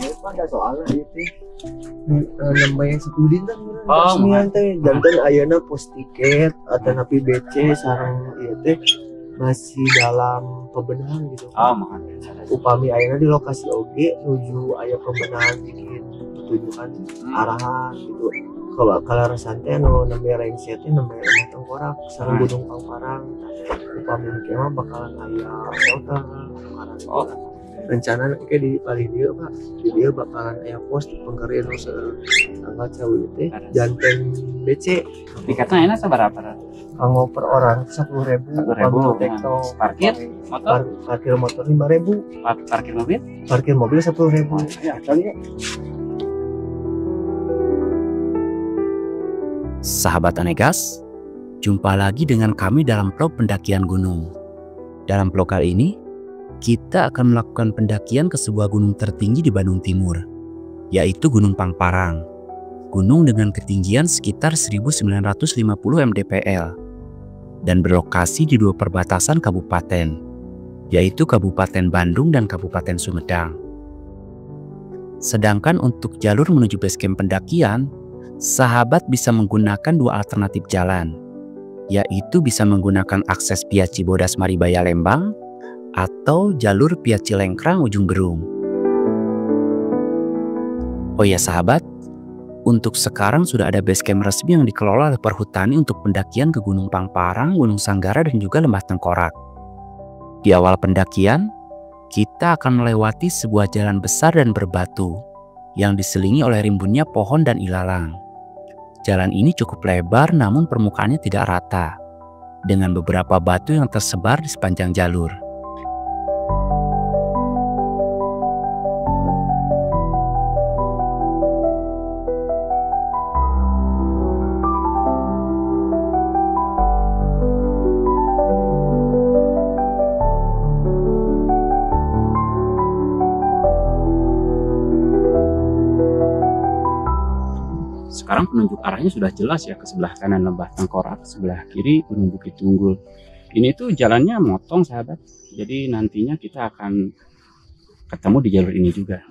Ada soalnya itu namanya Sapudin kan Oh, resmian teh jantan ayeuna pos tiket atau napi BC sareng ieu teh masih dalam pembenahan gitu. Oh, mohon. Upami ayeuna di lokasi oge nuju aya pembenahan bikin petunjukan arahan gitu. Kalau resante anu namanya Rengset teh namanya Rumah Tengkorak sareng Gunung Pangparang. Upami kemah bakalan aya shelter karena Oh. rencana kayak di paling dia Pak di dia bakalan aya pos di pengkerin tanggal cawi teh jantan BC Tiketnya enak sabar apa? kanggo per orang 10.000 10.000. Parkir motor? Parkir motor 5.000 Parkir mobil? parkir mobil 10.000 Ya, kali ya. Sahabat Anegas, jumpa lagi dengan kami dalam vlog pendakian gunung. Dalam vlog kali ini, kita akan melakukan pendakian ke sebuah gunung tertinggi di Bandung Timur, yaitu Gunung Pangparang. Gunung dengan ketinggian sekitar 1950 mdpl dan berlokasi di dua perbatasan kabupaten, yaitu Kabupaten Bandung dan Kabupaten Sumedang. Sedangkan untuk jalur menuju basecamp pendakian, sahabat bisa menggunakan dua alternatif jalan, yaitu bisa menggunakan akses via Cibodas Maribaya Lembang atau jalur via Cilengkrang Ujung Berung. Oh ya sahabat, untuk sekarang sudah ada basecamp resmi yang dikelola oleh Perhutani untuk pendakian ke Gunung Pangparang, Gunung Sanggara, dan juga Lembah Tengkorak. Di awal pendakian, kita akan melewati sebuah jalan besar dan berbatu yang diselingi oleh rimbunnya pohon dan ilalang. Jalan ini cukup lebar namun permukaannya tidak rata, dengan beberapa batu yang tersebar di sepanjang jalur. Sekarang penunjuk arahnya sudah jelas ya, ke sebelah kanan Lembah Tengkorak, sebelah kiri Gunung Bukit Tunggul. Ini tuh jalannya motong sahabat, jadi nantinya kita akan ketemu di jalur ini juga.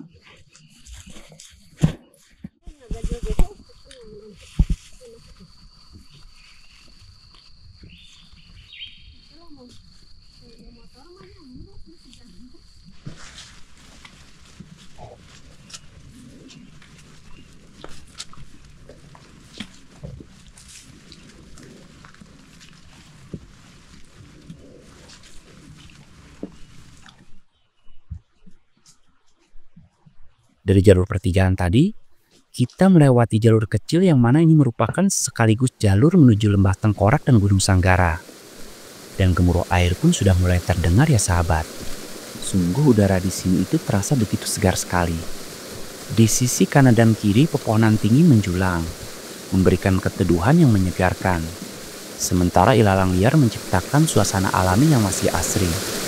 Dari jalur pertigaan tadi, kita melewati jalur kecil yang mana ini merupakan sekaligus jalur menuju Lembah Tengkorak dan Gunung Sanggara. Dan gemuruh air pun sudah mulai terdengar ya sahabat. Sungguh udara di sini itu terasa begitu segar sekali. Di sisi kanan dan kiri pepohonan tinggi menjulang, memberikan keteduhan yang menyegarkan. Sementara ilalang liar menciptakan suasana alami yang masih asri.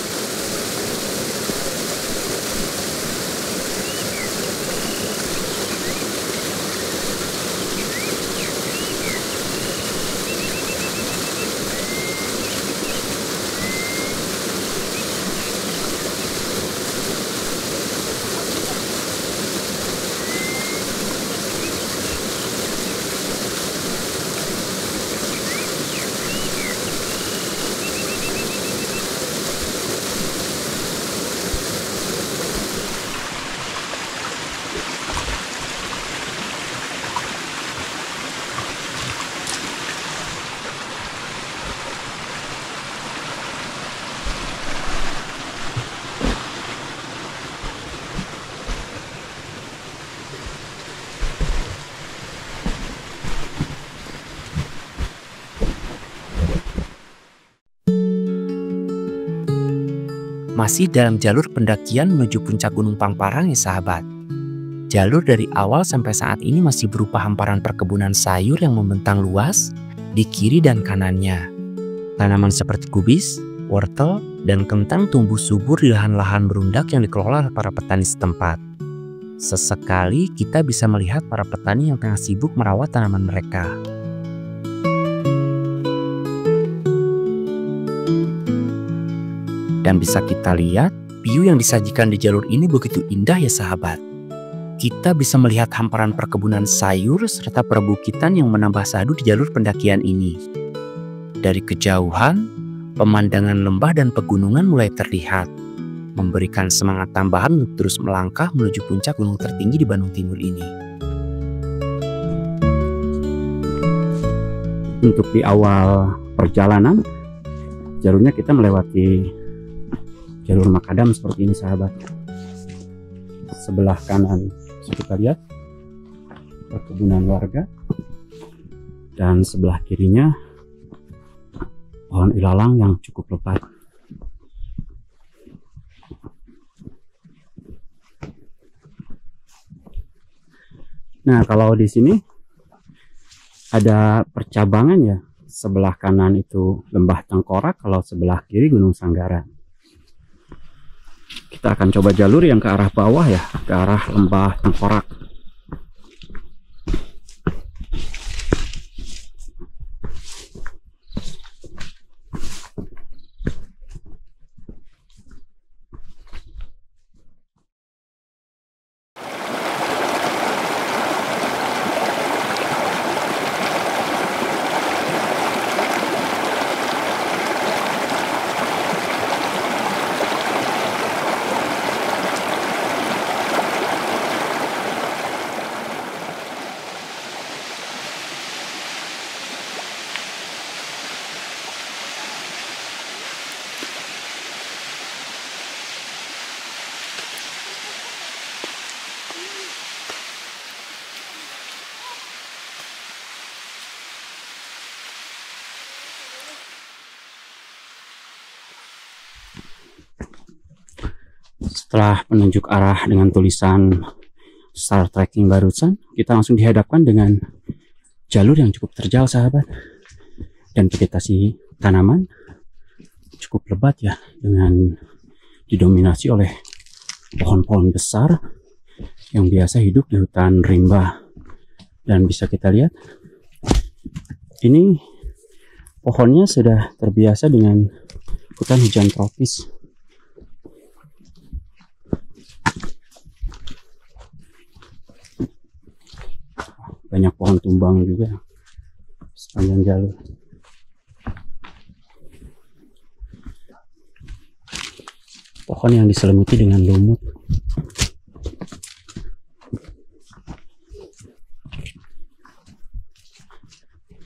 Masih dalam jalur pendakian menuju puncak Gunung Pangparang ya sahabat. Jalur dari awal sampai saat ini masih berupa hamparan perkebunan sayur yang membentang luas di kiri dan kanannya. Tanaman seperti kubis, wortel, dan kentang tumbuh subur di lahan-lahan berundak yang dikelola oleh para petani setempat. Sesekali kita bisa melihat para petani yang tengah sibuk merawat tanaman mereka. Dan bisa kita lihat, view yang disajikan di jalur ini begitu indah ya sahabat. kita bisa melihat hamparan perkebunan sayur serta perbukitan yang menambah sadu di jalur pendakian ini. Dari kejauhan, pemandangan lembah dan pegunungan mulai terlihat, memberikan semangat tambahan untuk terus melangkah menuju puncak gunung tertinggi di Bandung Timur ini. Untuk di awal perjalanan, jalurnya kita melewati jalur makadam seperti ini sahabat. Sebelah kanan kita lihat perkebunan warga, dan sebelah kirinya pohon ilalang yang cukup lebat. Nah, kalau di sini ada percabangan ya. Sebelah kanan itu Lembah Tengkorak, kalau sebelah kiri Gunung Sanggara. Kita akan coba jalur yang ke arah bawah ya, ke arah Lembah Tengkorak. Setelah penunjuk arah dengan tulisan Start Trekking barusan, kita langsung dihadapkan dengan jalur yang cukup terjal sahabat, dan vegetasi tanaman cukup lebat ya, dengan didominasi oleh pohon-pohon besar yang biasa hidup di hutan rimba. Dan bisa kita lihat ini pohonnya sudah terbiasa dengan hutan hujan tropis. Banyak pohon tumbang juga sepanjang jalur. Pohon yang diselimuti dengan lumut.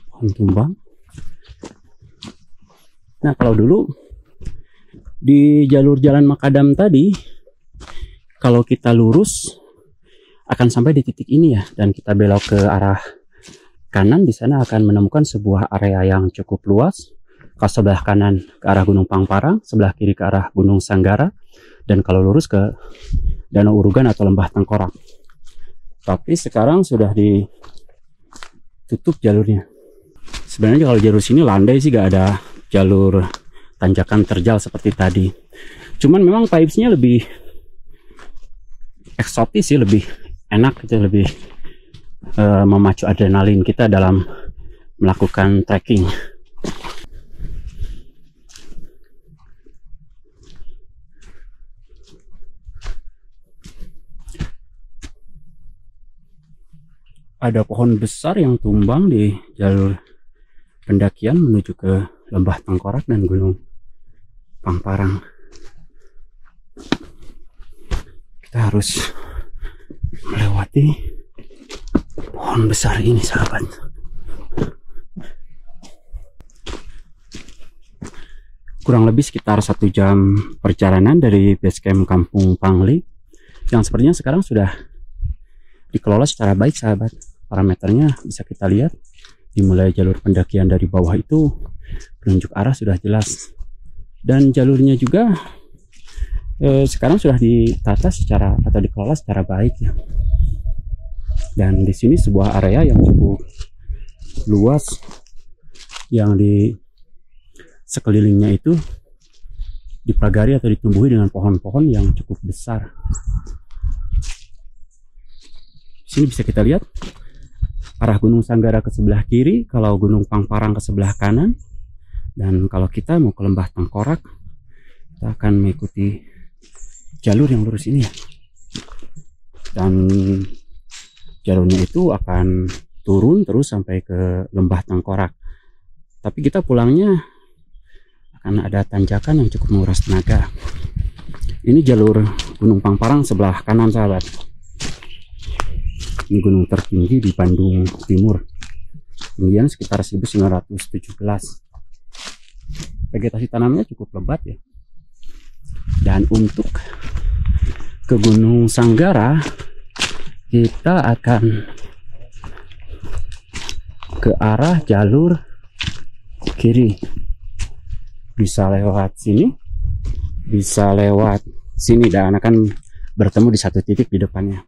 Pohon tumbang. Nah, kalau dulu di jalur jalan makadam tadi, kalau kita lurus akan sampai di titik ini ya, dan kita belok ke arah kanan. Di sana akan menemukan sebuah area yang cukup luas. Kalau sebelah kanan ke arah Gunung Pangparang, sebelah kiri ke arah Gunung Sanggara, dan kalau lurus ke Danau Urugan atau Lembah Tengkorak. Tapi sekarang sudah ditutup jalurnya. Sebenarnya kalau jalur sini landai sih, gak ada jalur tanjakan terjal seperti tadi. Cuman memang vibes-nya lebih eksotis sih, lebih enak gitu, lebih memacu adrenalin kita dalam melakukan trekking. Ada pohon besar yang tumbang di jalur pendakian menuju ke Lembah Tengkorak dan Gunung Pangparang. Kita harus melewati pohon besar ini sahabat. Kurang lebih sekitar 1 jam perjalanan dari base camp Kampung Pangli, yang sepertinya sekarang sudah dikelola secara baik sahabat. Parameternya bisa kita lihat, dimulai jalur pendakian dari bawah itu penunjuk arah sudah jelas, dan jalurnya juga sekarang sudah ditata secara atau dikelola secara baik ya. Dan di sini sebuah area yang cukup luas, yang di sekelilingnya itu dipagari atau ditumbuhi dengan pohon-pohon yang cukup besar. Di sini bisa kita lihat arah Gunung Sanggara ke sebelah kiri, kalau Gunung Pangparang ke sebelah kanan. Dan kalau kita mau ke Lembah Tengkorak, kita akan mengikuti jalur yang lurus ini ya. dan jalurnya itu akan turun terus sampai ke Lembah Tengkorak. Tapi kita pulangnya akan ada tanjakan yang cukup menguras tenaga. Ini jalur Gunung Pangparang sebelah kanan sahabat. Ini gunung tertinggi di Bandung Timur. Kemudian sekitar 1917. Vegetasi tanamnya cukup lebat ya. Dan untuk ke Gunung Sanggara kita akan ke arah jalur kiri. Bisa lewat sini, bisa lewat sini, dan akan bertemu di satu titik di depannya.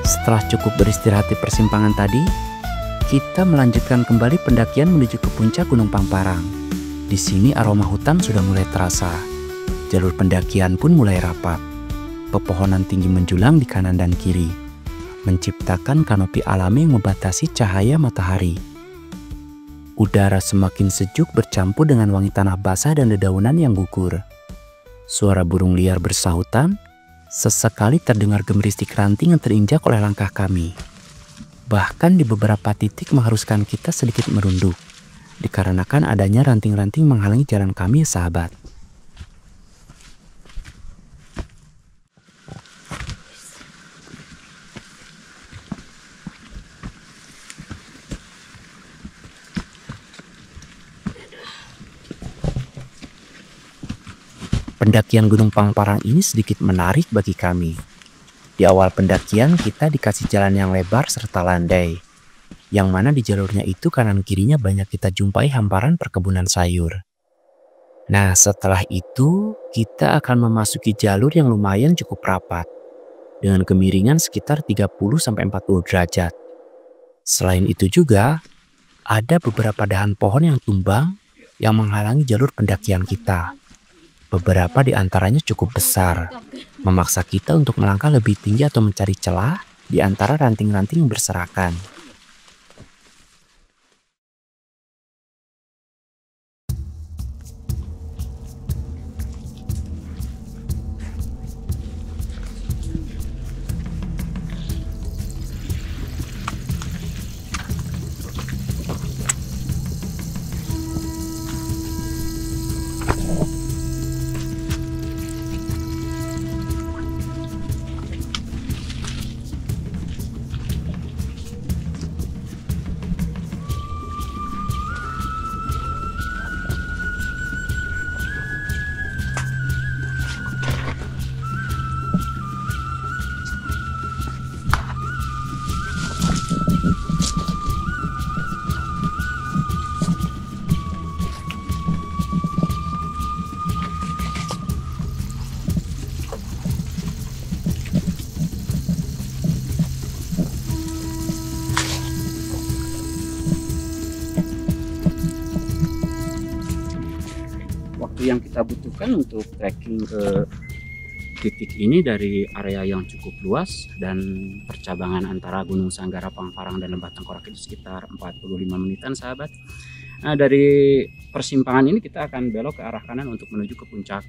Setelah cukup beristirahat di persimpangan tadi, kita melanjutkan kembali pendakian menuju ke puncak Gunung Pangparang. Di sini aroma hutan sudah mulai terasa. Jalur pendakian pun mulai rapat. Pepohonan tinggi menjulang di kanan dan kiri, menciptakan kanopi alami yang membatasi cahaya matahari. Udara semakin sejuk bercampur dengan wangi tanah basah dan dedaunan yang gugur. Suara burung liar bersahutan, sesekali terdengar gemeristik ranting yang terinjak oleh langkah kami. Bahkan di beberapa titik mengharuskan kita sedikit merunduk, dikarenakan adanya ranting-ranting menghalangi jalan kami, sahabat. Pendakian Gunung Pangparang ini sedikit menarik bagi kami. Di awal pendakian kita dikasih jalan yang lebar serta landai, yang mana di jalurnya itu kanan kirinya banyak kita jumpai hamparan perkebunan sayur. Nah, setelah itu kita akan memasuki jalur yang lumayan cukup rapat, dengan kemiringan sekitar 30-40 derajat. Selain itu juga, ada beberapa dahan pohon yang tumbang yang menghalangi jalur pendakian kita. Beberapa di antaranya cukup besar, memaksa kita untuk melangkah lebih tinggi atau mencari celah di antara ranting-ranting yang berserakan. Yang kita butuhkan untuk trekking ke titik ini dari area yang cukup luas dan percabangan antara Gunung Sanggara, Pangparang, dan Lembah Tengkorak itu sekitar 45 menitan, sahabat. Nah, dari persimpangan ini kita akan belok ke arah kanan untuk menuju ke puncak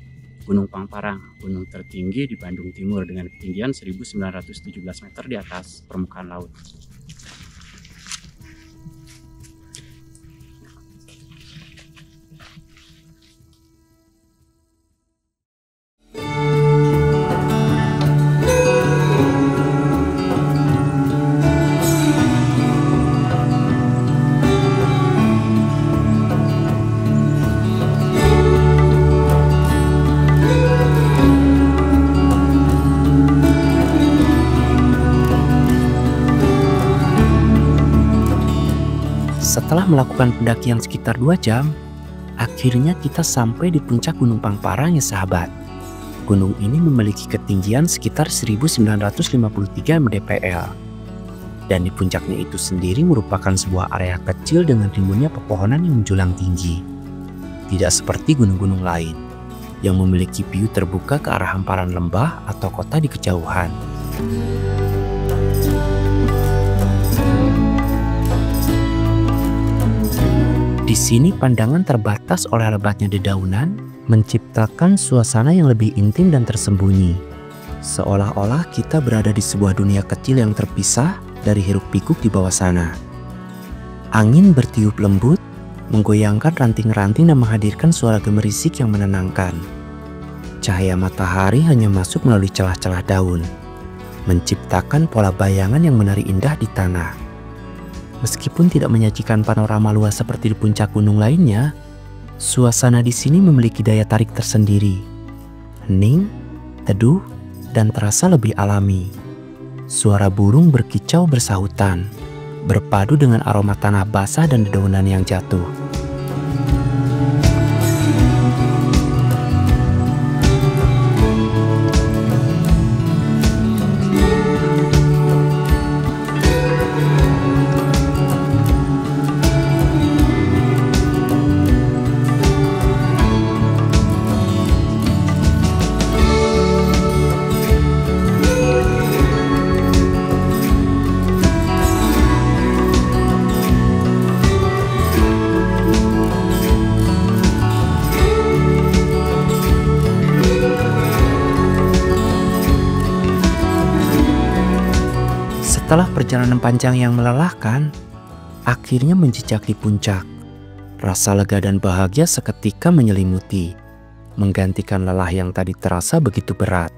Gunung Pangparang, gunung tertinggi di Bandung Timur dengan ketinggian 1917 meter di atas permukaan laut. Setelah melakukan pendakian sekitar 2 jam, akhirnya kita sampai di puncak Gunung Pangparang ya sahabat. Gunung ini memiliki ketinggian sekitar 1953 mdpl. Dan di puncaknya itu sendiri merupakan sebuah area kecil dengan rimbunnya pepohonan yang menjulang tinggi. Tidak seperti gunung-gunung lain, yang memiliki view terbuka ke arah hamparan lembah atau kota di kejauhan. Di Di sini pandangan terbatas oleh lebatnya dedaunan, menciptakan suasana yang lebih intim dan tersembunyi. Seolah-olah kita berada di sebuah dunia kecil yang terpisah dari hiruk-pikuk di bawah sana. Angin bertiup lembut, menggoyangkan ranting-ranting dan menghadirkan suara gemerisik yang menenangkan. Cahaya matahari hanya masuk melalui celah-celah daun, menciptakan pola bayangan yang menari indah di tanah. Meskipun tidak menyajikan panorama luas seperti di puncak gunung lainnya, suasana di sini memiliki daya tarik tersendiri. Hening, teduh, dan terasa lebih alami. Suara burung berkicau bersahutan, berpadu dengan aroma tanah basah dan dedaunan yang jatuh. Setelah perjalanan panjang yang melelahkan, akhirnya menjejak di puncak. Rasa lega dan bahagia seketika menyelimuti, menggantikan lelah yang tadi terasa begitu berat.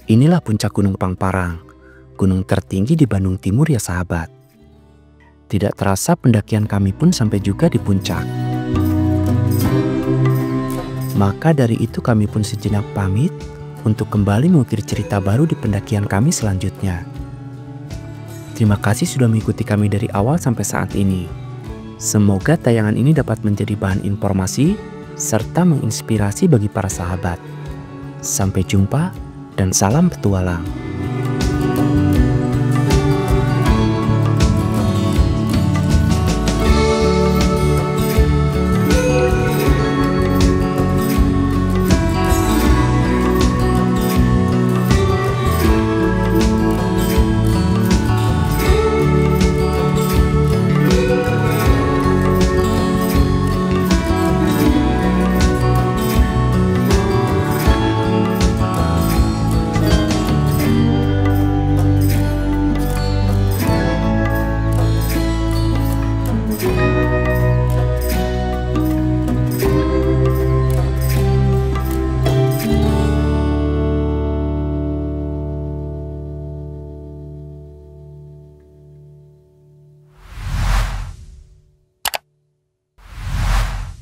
Inilah puncak Gunung Pangparang, gunung tertinggi di Bandung Timur ya sahabat. Tidak terasa pendakian kami pun sampai juga di puncak. Maka dari itu kami pun sejenak pamit untuk kembali mengukir cerita baru di pendakian kami selanjutnya. Terima kasih sudah mengikuti kami dari awal sampai saat ini. Semoga tayangan ini dapat menjadi bahan informasi serta menginspirasi bagi para sahabat. Sampai jumpa dan salam petualang.